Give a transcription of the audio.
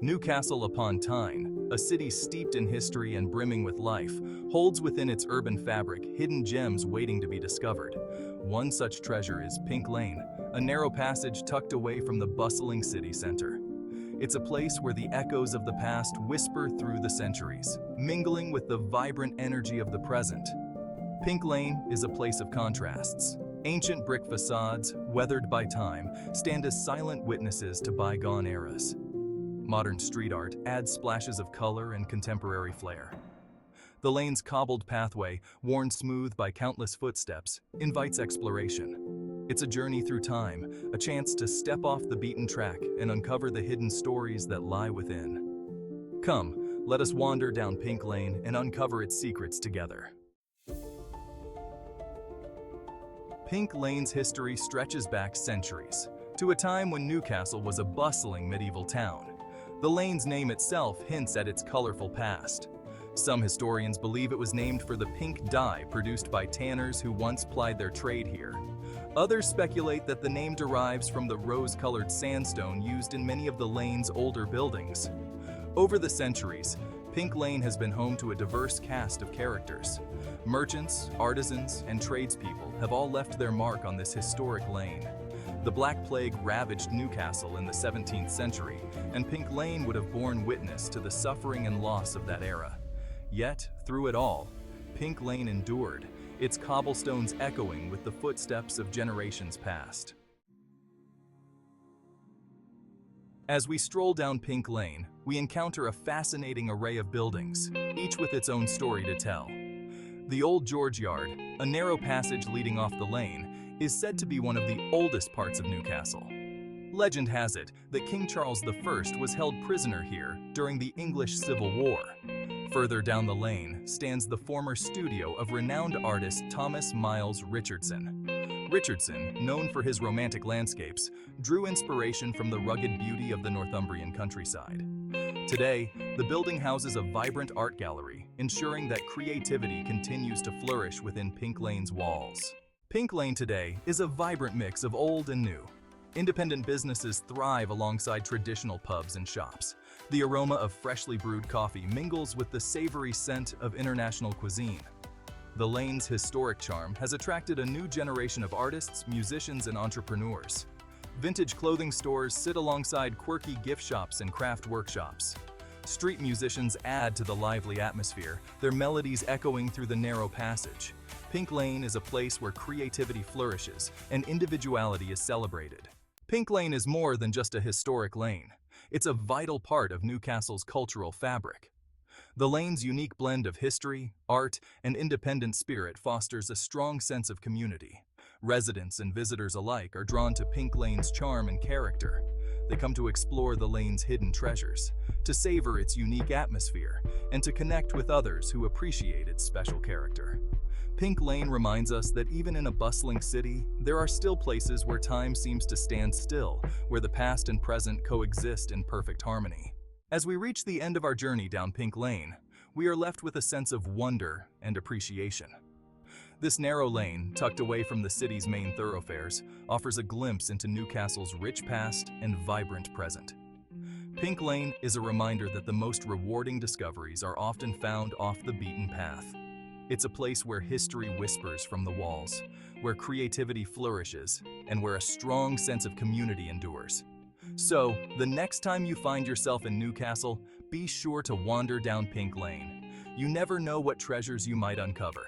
Newcastle upon Tyne, a city steeped in history and brimming with life, holds within its urban fabric hidden gems waiting to be discovered. One such treasure is Pink Lane, a narrow passage tucked away from the bustling city center. It's a place where the echoes of the past whisper through the centuries, mingling with the vibrant energy of the present. Pink Lane is a place of contrasts. Ancient brick facades, weathered by time, stand as silent witnesses to bygone eras. Modern street art adds splashes of color and contemporary flair. The lane's cobbled pathway, worn smooth by countless footsteps, invites exploration. It's a journey through time, a chance to step off the beaten track and uncover the hidden stories that lie within. Come, let us wander down Pink Lane and uncover its secrets together. Pink Lane's history stretches back centuries, to a time when Newcastle was a bustling medieval town. The lane's name itself hints at its colorful past. Some historians believe it was named for the pink dye produced by tanners who once plied their trade here. Others speculate that the name derives from the rose-colored sandstone used in many of the lane's older buildings. Over the centuries, Pink Lane has been home to a diverse cast of characters. Merchants, artisans, and tradespeople have all left their mark on this historic lane. The Black Plague ravaged Newcastle in the 17th century, and Pink Lane would have borne witness to the suffering and loss of that era. Yet, through it all, Pink Lane endured, its cobblestones echoing with the footsteps of generations past. As we stroll down Pink Lane, we encounter a fascinating array of buildings, each with its own story to tell. The Old George Yard, a narrow passage leading off the lane, is said to be one of the oldest parts of Newcastle. Legend has it that King Charles I was held prisoner here during the English Civil War. Further down the lane stands the former studio of renowned artist Thomas Miles Richardson. Richardson, known for his romantic landscapes, drew inspiration from the rugged beauty of the Northumbrian countryside. Today, the building houses a vibrant art gallery, ensuring that creativity continues to flourish within Pink Lane's walls. Pink Lane today is a vibrant mix of old and new. Independent businesses thrive alongside traditional pubs and shops. The aroma of freshly brewed coffee mingles with the savory scent of international cuisine. The lane's historic charm has attracted a new generation of artists, musicians, and entrepreneurs. Vintage clothing stores sit alongside quirky gift shops and craft workshops. Street musicians add to the lively atmosphere, their melodies echoing through the narrow passage. Pink Lane is a place where creativity flourishes and individuality is celebrated. Pink Lane is more than just a historic lane. It's a vital part of Newcastle's cultural fabric. The lane's unique blend of history, art, and independent spirit fosters a strong sense of community. Residents and visitors alike are drawn to Pink Lane's charm and character. They come to explore the lane's hidden treasures, to savor its unique atmosphere, and to connect with others who appreciate its special character. Pink Lane reminds us that even in a bustling city, there are still places where time seems to stand still, where the past and present coexist in perfect harmony. As we reach the end of our journey down Pink Lane, we are left with a sense of wonder and appreciation. This narrow lane, tucked away from the city's main thoroughfares, offers a glimpse into Newcastle's rich past and vibrant present. Pink Lane is a reminder that the most rewarding discoveries are often found off the beaten path. It's a place where history whispers from the walls, where creativity flourishes, and where a strong sense of community endures. So, the next time you find yourself in Newcastle, be sure to wander down Pink Lane. You never know what treasures you might uncover.